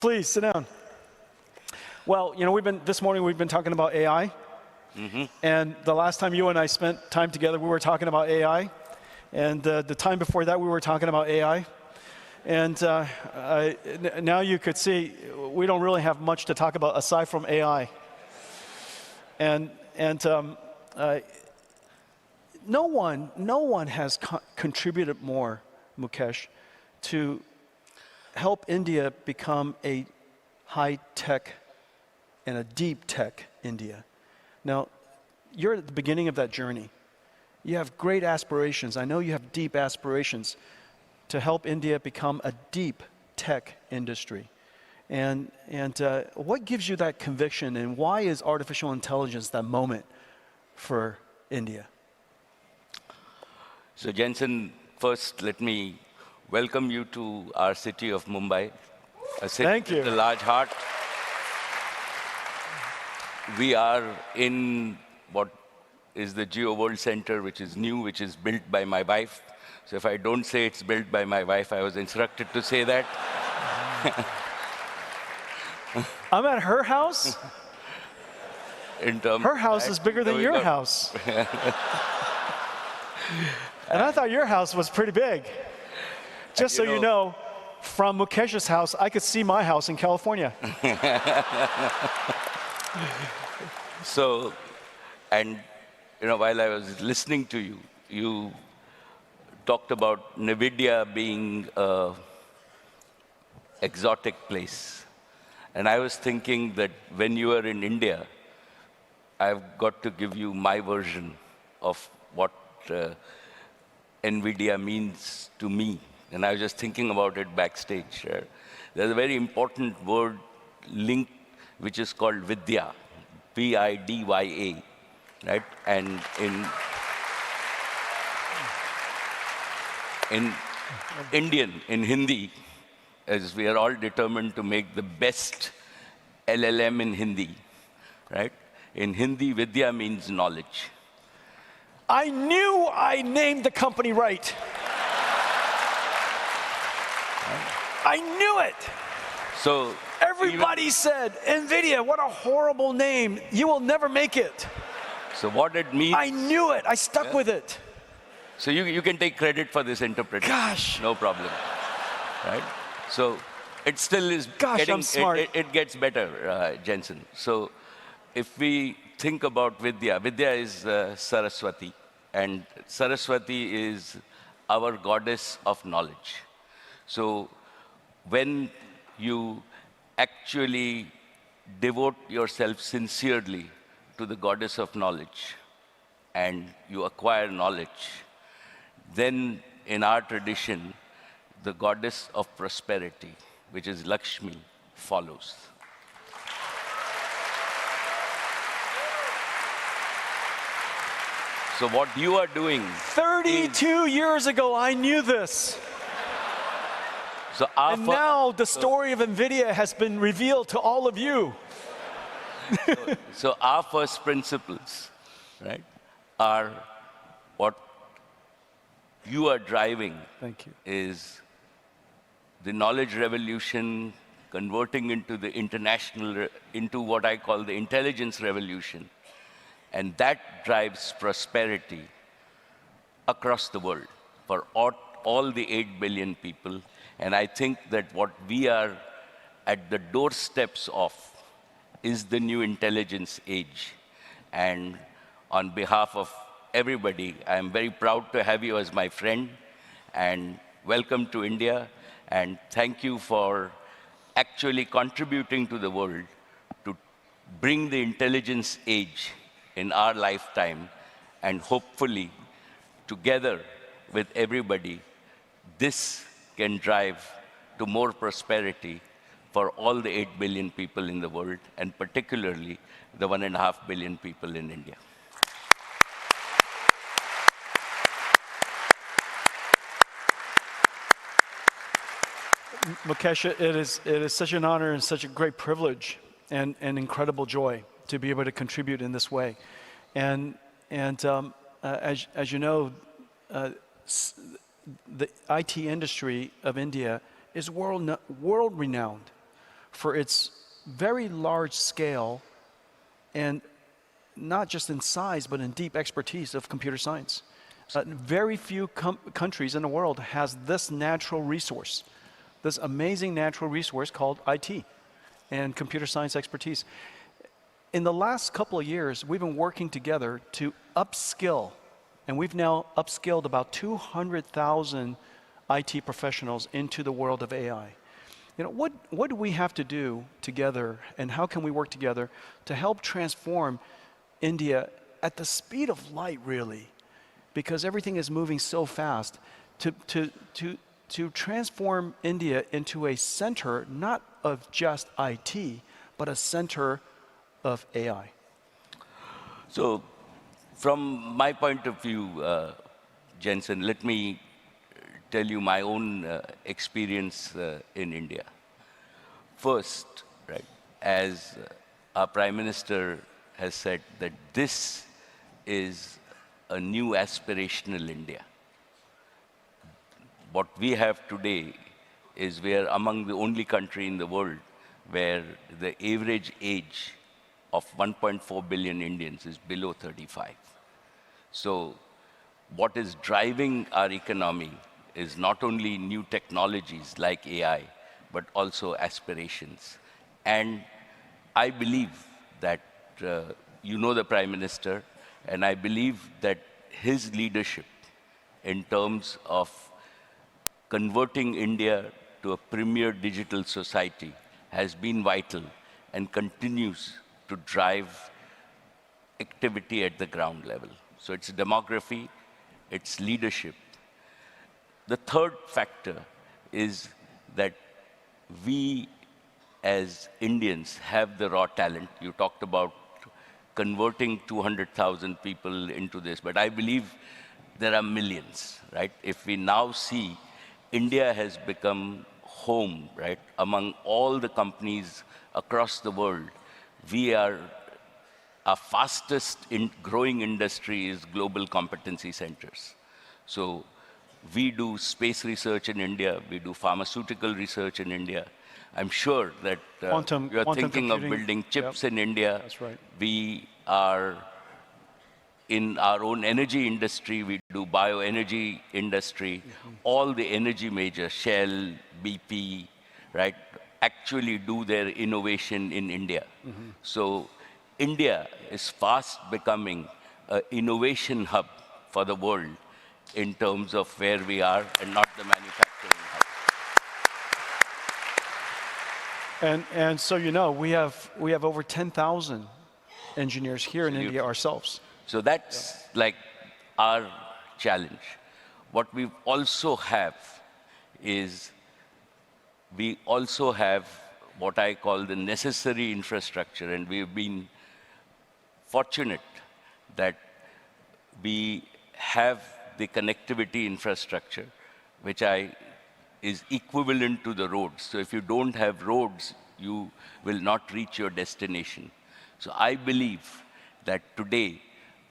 Please sit down. Well, you know, this morning we've been talking about AI. And the last time you and I spent time together, we were talking about AI. And the time before that, we were talking about AI. And now you could see we don't really have much to talk about aside from AI. And no one has contributed more, Mukesh, to help India become a high-tech and a deep-tech India. Now, you're at the beginning of that journey. You have great aspirations. I know you have deep aspirations to help India become a deep tech industry. And what gives you that conviction, and why is artificial intelligence that moment for India? So Jensen, first let me welcome you to our city of Mumbai, a city with a large heart. We are in what is the Geo World Center, which is new, which is built by my wife. So if I don't say it's built by my wife, I was instructed to say that. I'm at her house? Her house is bigger than your house. And I thought your house was pretty big. Just so you know, from Mukesh's house, I could see my house in California. So, and you know, while I was listening to you, you talked about Nvidia being an exotic place. And I was thinking that when you are in India, I've got to give you my version of what Nvidia means to me. And I was just thinking about it backstage. There's a very important word linked, which is called Vidya, V-I-D-Y-A, right? And in Indian, in Hindi, as we are all determined to make the best LLM in Hindi, right? In Hindi, Vidya means knowledge. I knew I named the company right. I knew it. So everybody said, Nvidia, what a horrible name. You will never make it. So what it means... I knew it. I stuck with it. So you can take credit for this interpretation. Gosh. No problem. Right? So it still is I'm smart. It gets better, Jensen. So if we think about Vidya, Vidya is Saraswati. And Saraswati is our goddess of knowledge. So when you actually devote yourself sincerely to the goddess of knowledge and you acquire knowledge, then in our tradition, the goddess of prosperity, which is Lakshmi, follows. So what you are doing... 32 years ago, I knew this. So and now the story of Nvidia has been revealed to all of you. So our first principles, right, are what you are driving. Thank you. Is the knowledge revolution converting into the into what I call the intelligence revolution. And that drives prosperity across the world for all the 8 billion people. And I think that what we are at the doorsteps of is the new intelligence age. And on behalf of everybody, I am very proud to have you as my friend. And welcome to India. And thank you for actually contributing to the world to bring the intelligence age in our lifetime. And hopefully, together with everybody, this can drive to more prosperity for all the 8 billion people in the world, and particularly the 1.5 billion people in India. Mukesh, it is such an honor and such a great privilege and incredible joy to be able to contribute in this way. And as you know, the IT industry of India is world-renowned for its very large scale and not just in size, but in deep expertise of computer science. Very few countries in the world has this natural resource, this amazing natural resource called IT and computer science expertise. In the last couple of years, we've been working together to upskill, and we've now upskilled about 200,000 IT professionals into the world of AI. You know, what do we have to do together, and how can we work together to help transform India at the speed of light, really? Because everything is moving so fast, to transform India into a center, not of just IT, but a center of AI. So, from my point of view, Jensen, let me tell you my own experience in India. First, right, as our Prime Minister has said, that this is a new aspirational India. What we have today is we are among the only country in the world where the average age of 1.4 billion Indians is below 35. So what is driving our economy is not only new technologies like AI, but also aspirations. And I believe that, you know the Prime Minister, and I believe that his leadership in terms of converting India to a premier digital society has been vital and continues to drive activity at the ground level. So it's demography, it's leadership. The third factor is that we as Indians have the raw talent. You talked about converting 200,000 people into this, but I believe there are millions, right? If we now see India has become home, right, among all the companies across the world, our fastest growing industry is global competency centers. So we do space research in India, we do pharmaceutical research in India. I'm sure that you're thinking of building chips in India. That's right. We are in our own energy industry, we do bioenergy industry. All the energy majors, Shell, BP, right, actually do their innovation in India. So India is fast becoming an innovation hub for the world in terms of where we are and not the manufacturing hub. And so you know, we have over 10,000 engineers here in India ourselves. So that's like our challenge. What we also have is, we also have what I call the necessary infrastructure, and we've been fortunate that we have the connectivity infrastructure, which is equivalent to the roads. So if you don't have roads, you will not reach your destination. So I believe that today,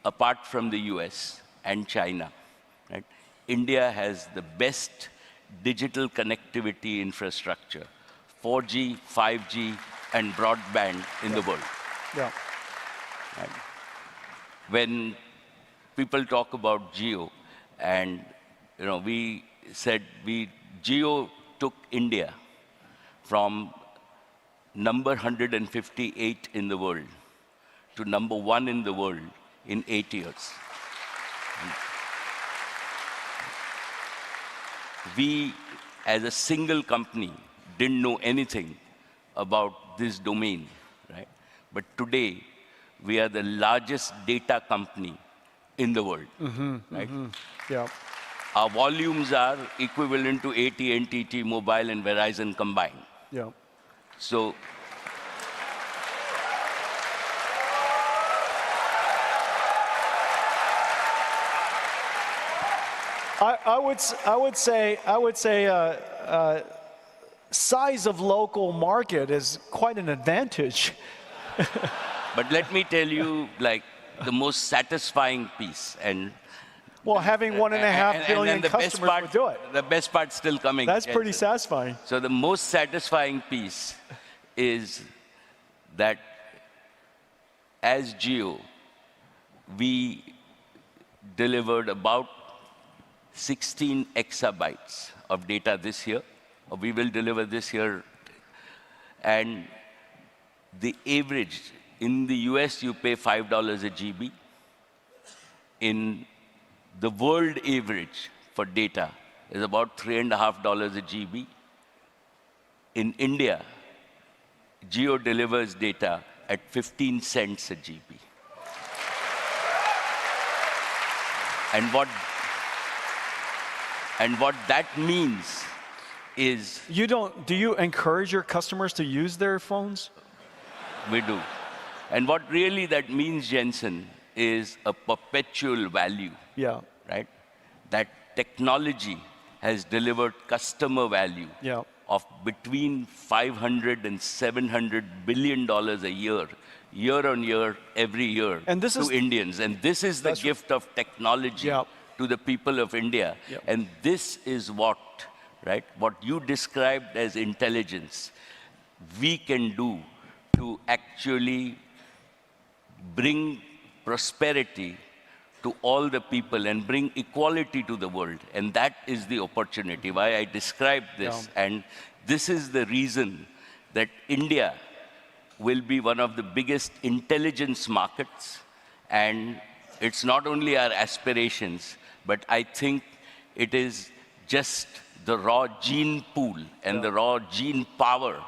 apart from the US and China, right, India has the best digital connectivity infrastructure, 4G, 5G, and broadband in the world. Yeah. Right. When people talk about Geo, and you know, we said Geo took India from number 158 in the world to number 1 in the world in 8 years. We, as a single company, didn't know anything about this domain, right? But today, we are the largest data company in the world, right? Yeah. Our volumes are equivalent to AT&T, T-Mobile, and Verizon combined. Yeah. So, I would say size of local market is quite an advantage. but let me tell you, like, the most satisfying piece, and well, having 1.5 billion customers would do it. The best part's still coming. That's pretty satisfying. So the most satisfying piece is that as Jio, we delivered about 16 exabytes of data this year, or we will deliver this year. And the average, in the US, you pay $5 a GB. In the world average for data is about $3.50 a GB. In India, Jio delivers data at 15 cents a GB. And what that means is... Do you encourage your customers to use their phones? We do. And what really that means, Jensen, is a perpetual value. Yeah. Right? That technology has delivered customer value of between $500 and $700 billion a year on year, every year, and this to Indians. And this is the gift of technology to the people of India. And this is what you described as intelligence, we can do to actually bring prosperity to all the people and bring equality to the world. And that is the opportunity, why I described this. And this is the reason that India will be one of the biggest intelligence markets. And it's not only our aspirations, but I think it is just the raw gene pool and the raw gene power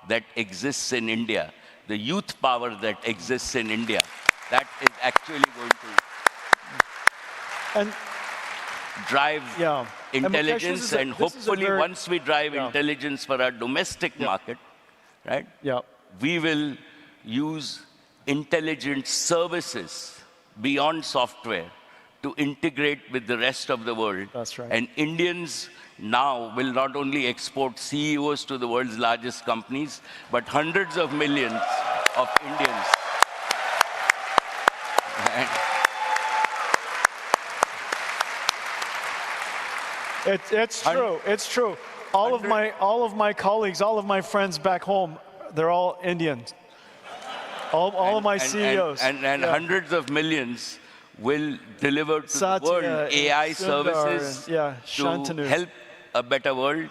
that exists in India, the youth power that exists in India, that is actually going to drive intelligence, and hopefully once we drive intelligence for our domestic market, right? We will use intelligent services beyond software to integrate with the rest of the world. That's right. And Indians now will not only export CEOs to the world's largest companies, but hundreds of millions of Indians. It's true. It's true. All of my colleagues, all of my friends back home, they're all Indians. All of my CEOs. And hundreds of millions will deliver to the world AI services to help a better world.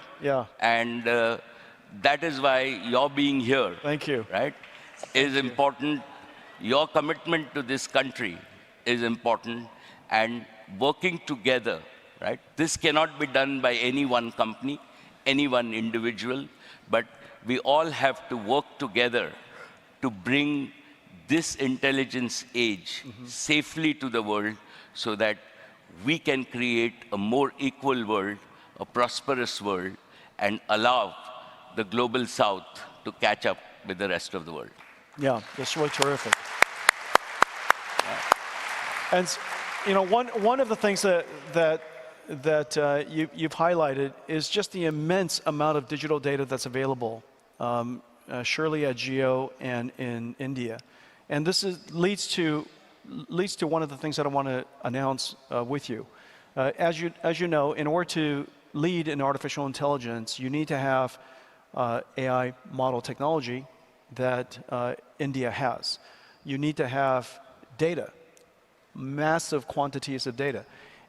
And that is why your being here, thank you, right, is important. Your commitment to this country is important, and working together, right? This cannot be done by any one company, any one individual, but we all have to work together to bring this intelligence age safely to the world so that we can create a more equal world, a prosperous world, and allow the global south to catch up with the rest of the world. Yeah, that's really terrific. And one of the things that you've highlighted is just the immense amount of digital data that's available, surely at Jio and in India. And this leads to one of the things that I want to announce with you. As you know, in order to lead in artificial intelligence, you need to have AI model technology that India has. You need to have data, massive quantities of data.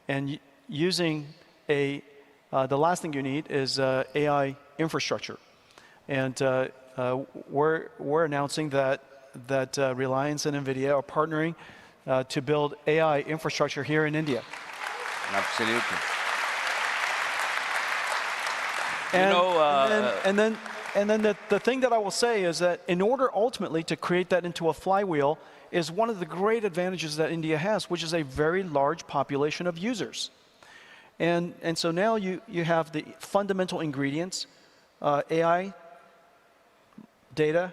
And using the last thing you need is AI infrastructure. And we're announcing that Reliance and Nvidia are partnering to build AI infrastructure here in India. Absolutely. And then the thing that I will say is that in order ultimately to create that into a flywheel is one of the great advantages that India has, which is a very large population of users. And so now you have the fundamental ingredients, AI, data,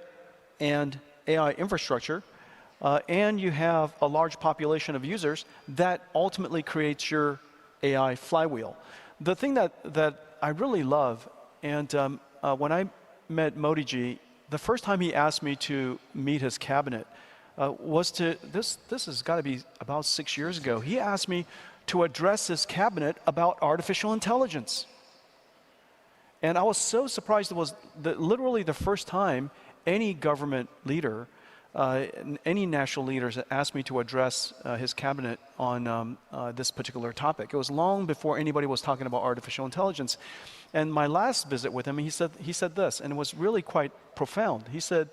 and AI infrastructure, and you have a large population of users that ultimately creates your AI flywheel. The thing that I really love, and when I met Modi ji, the first time he asked me to meet his cabinet was this has got to be about 6 years ago. He asked me to address his cabinet about artificial intelligence. And I was so surprised. It was literally the first time any government leader, any national leaders that asked me to address his cabinet on this particular topic. It was long before anybody was talking about artificial intelligence. And my last visit with him, he said this, and it was really quite profound. He said,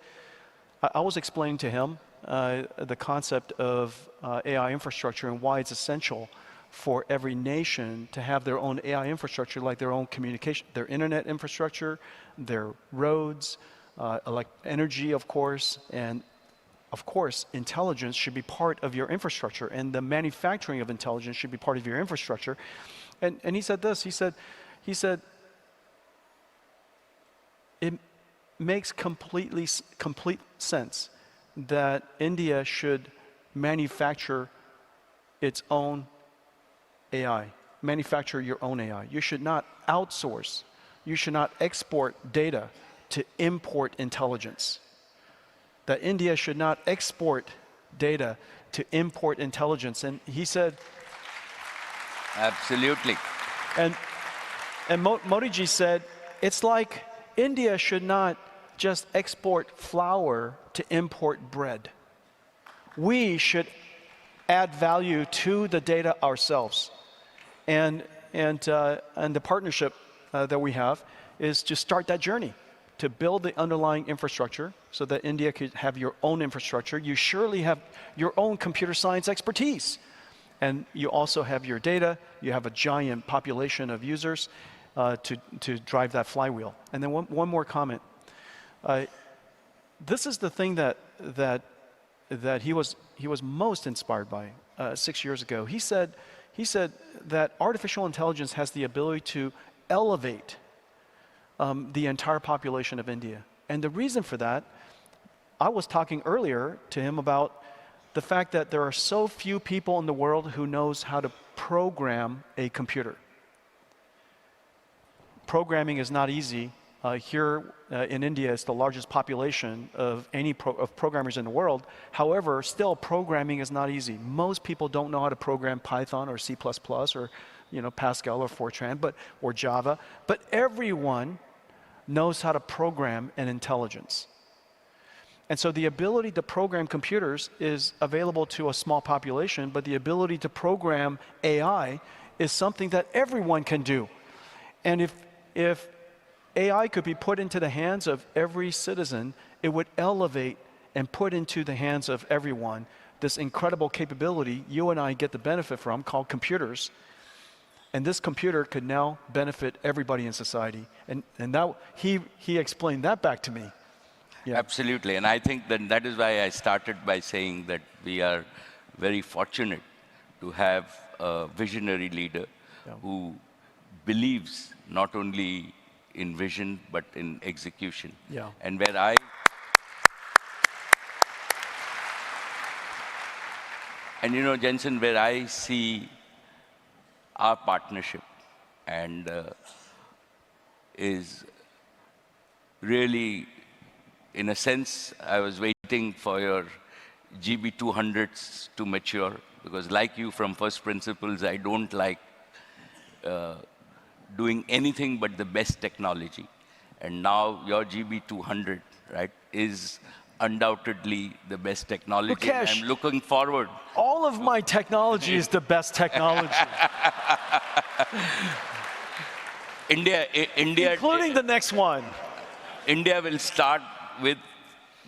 I was explaining to him the concept of AI infrastructure and why it's essential for every nation to have their own AI infrastructure, like their own communication, their internet infrastructure, their roads, like energy, of course, and of course, intelligence should be part of your infrastructure, and the manufacturing of intelligence should be part of your infrastructure. And he said this, he said, it makes complete sense that India should manufacture its own AI, manufacture your own AI. You should not outsource, you should not export data to import intelligence. That India should not export data to import intelligence. And he said... Absolutely. And Modi ji said, it's like India should not just export flour to import bread. We should add value to the data ourselves. And the partnership that we have is to start that journey, to build the underlying infrastructure so that India could have your own infrastructure. You surely have your own computer science expertise. And you also have your data. You have a giant population of users to drive that flywheel. And then one more comment. This is the thing that he was most inspired by 6 years ago. He said that artificial intelligence has the ability to elevate the entire population of India. And the reason for that, I was talking earlier to him about the fact that there are so few people in the world who knows how to program a computer. Programming is not easy. Here in India, it's the largest population of any programmers in the world. However, still programming is not easy. Most people don't know how to program Python or C++ or Pascal or Fortran, or Java. But everyone knows how to program an intelligence. And so the ability to program computers is available to a small population, but the ability to program AI is something that everyone can do. And if AI could be put into the hands of every citizen, it would elevate and put into the hands of everyone this incredible capability you and I get the benefit from, called computers. And this computer could now benefit everybody in society. And that, he explained that back to me. Yeah. Absolutely. And I think that is why I started by saying that we are very fortunate to have a visionary leader who believes not only in vision, but in execution. Yeah. And Jensen, where I see our partnership and is really, in a sense, I was waiting for your GB200s to mature, because like you, from first principles, I don't like doing anything but the best technology. And now your GB200, right, is undoubtedly the best technology. Mukesh, I'm looking forward. All of my technology is the best technology. India, including the next one. India will start with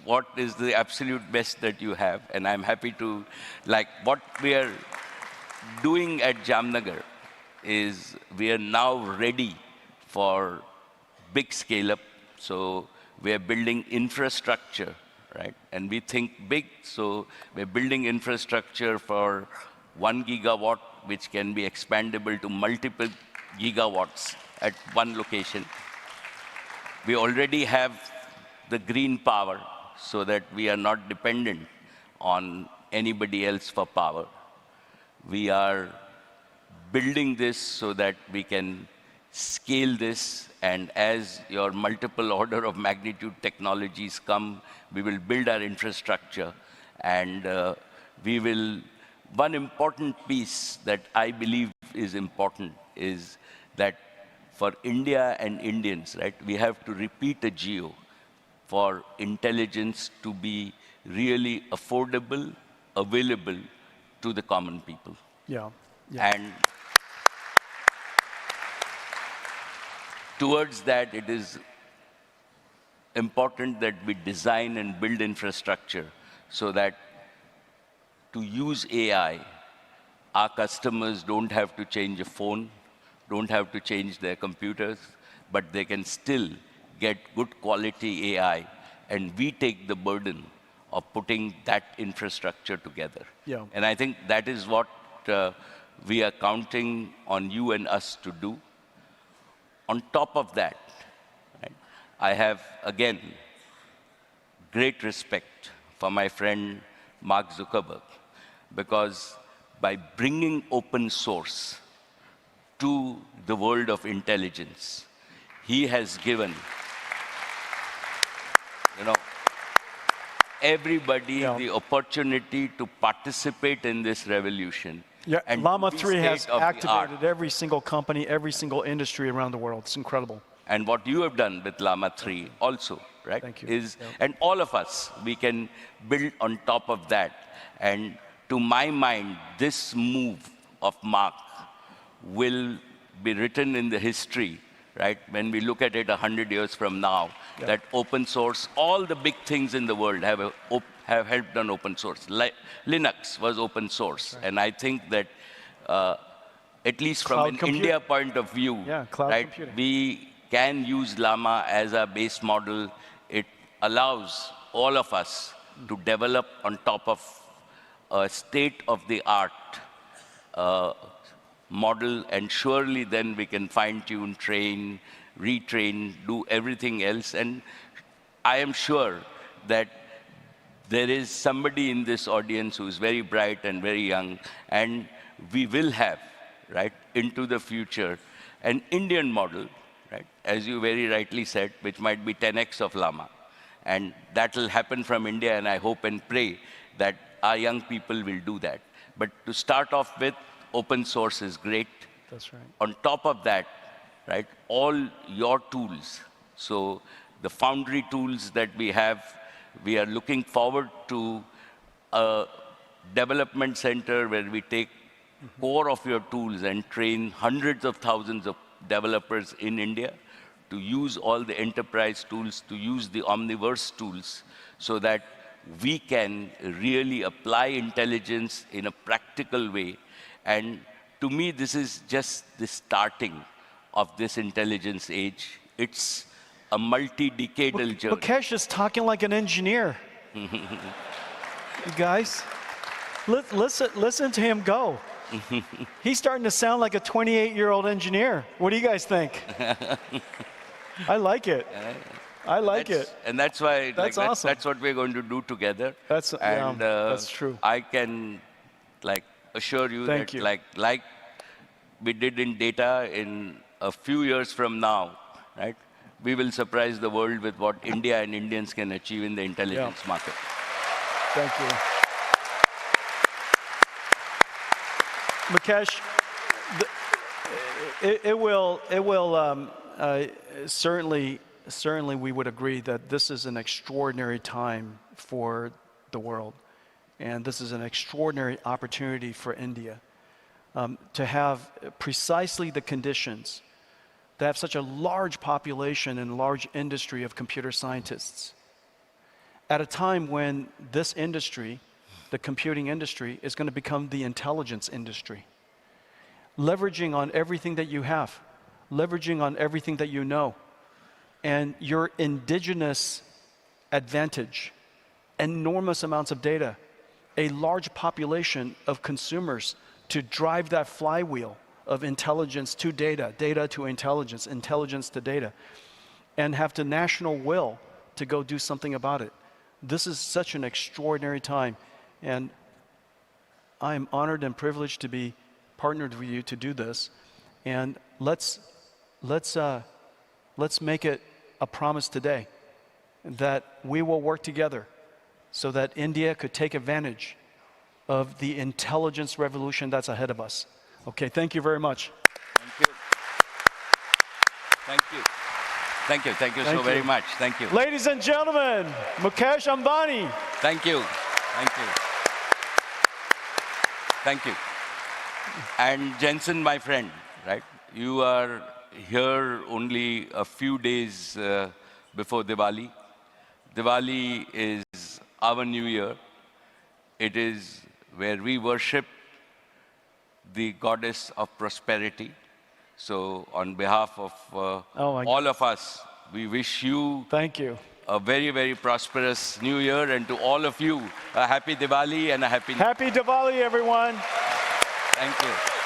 what is the absolute best that you have. And I'm happy to, like what we are doing at Jamnagar is we are now ready for big scale up. So we are building infrastructure, right? And we think big, so we're building infrastructure for 1 gigawatt, which can be expandable to multiple gigawatts at one location. We already have the green power so that we are not dependent on anybody else for power. We are building this so that we can scale this, and as your multiple order of magnitude technologies come, we will build our infrastructure, and one important piece that I believe is important is that for India and Indians, right, we have to repeat a geo. for intelligence to be really affordable, available to the common people. Yeah. Yeah. And towards that, it is important that we design and build infrastructure so that to use AI, our customers don't have to change a phone, don't have to change their computers, but they can still get good quality AI, and we take the burden of putting that infrastructure together. Yeah. And I think that is what we are counting on you and us to do. On top of that, right, I have, again, great respect for my friend Mark Zuckerberg, because by bringing open source to the world of intelligence, he has given, everybody the opportunity to participate in this revolution. Yeah, And Llama to be 3 has state-of-the-art. activated every single company, every single industry around the world. It's incredible. And what you have done with Llama 3 also, right? Thank you. Is, Yep. and all of us, we can build on top of that. And to my mind, this move of Mark will be written in the history, right? When we look at it 100 years from now, Yep. that open source, all the big things in the world have helped on open source. Like Linux was open source. Right. And I think that at least from an India point of view, Yeah, cloud right, computing. we can use Llama as a base model. It allows all of us to develop on top of a state-of-the-art model, and surely then we can fine-tune, train, retrain, do everything else. And I am sure that there is somebody in this audience who is very bright and very young, and we will have, right, into the future, an Indian model, right, as you very rightly said, which might be 10x of Llama. And that will happen from India, and I hope and pray that our young people will do that. But to start off with, open source is great. That's right. On top of that, right, all your tools, so the Foundry tools that we have, we are looking forward to a development center where we take core of your tools and train hundreds of thousands of developers in India to use all the enterprise tools, to use the Omniverse tools, so that we can really apply intelligence in a practical way. And to me, this is just the starting of this intelligence age. It's a multi-decadal journey. Mukesh is talking like an engineer. You guys, listen to him go. He's starting to sound like a 28-year-old engineer. What do you guys think? I like it. I like it. And that's why Awesome. That's what we're going to do together. That's true. I can assure you Thank that you. like we did in data, in a few years from now, right, we will surprise the world with what India and Indians can achieve in the intelligence market. Thank you. Mukesh, certainly we would agree that this is an extraordinary time for the world. And this is an extraordinary opportunity for India to have precisely the conditions, to have such a large population and large industry of computer scientists at a time when this industry, the computing industry, is going to become the intelligence industry. Leveraging on everything that you have, leveraging on everything that you know, and your indigenous advantage, enormous amounts of data, a large population of consumers to drive that flywheel of intelligence to data, data to intelligence, intelligence to data, and have the national will to go do something about it. This is such an extraordinary time, and I am honored and privileged to be partnered with you to do this. And let's make it a promise today that we will work together so that India could take advantage of the intelligence revolution that's ahead of us. Okay, thank you very much. Thank you. Thank you. Thank you. Thank you Thank so very you. much. Thank you. Ladies and gentlemen, Mukesh Ambani. Thank you. Thank you. Thank you. And Jensen, my friend, right? You are here only a few days before Diwali. Diwali is our new year. It is where we worship the goddess of prosperity. So on behalf of all of us, we wish you Thank you. a very, very prosperous new year, and to all of you, a happy Diwali and a happy... Happy Diwali, everyone. Thank you.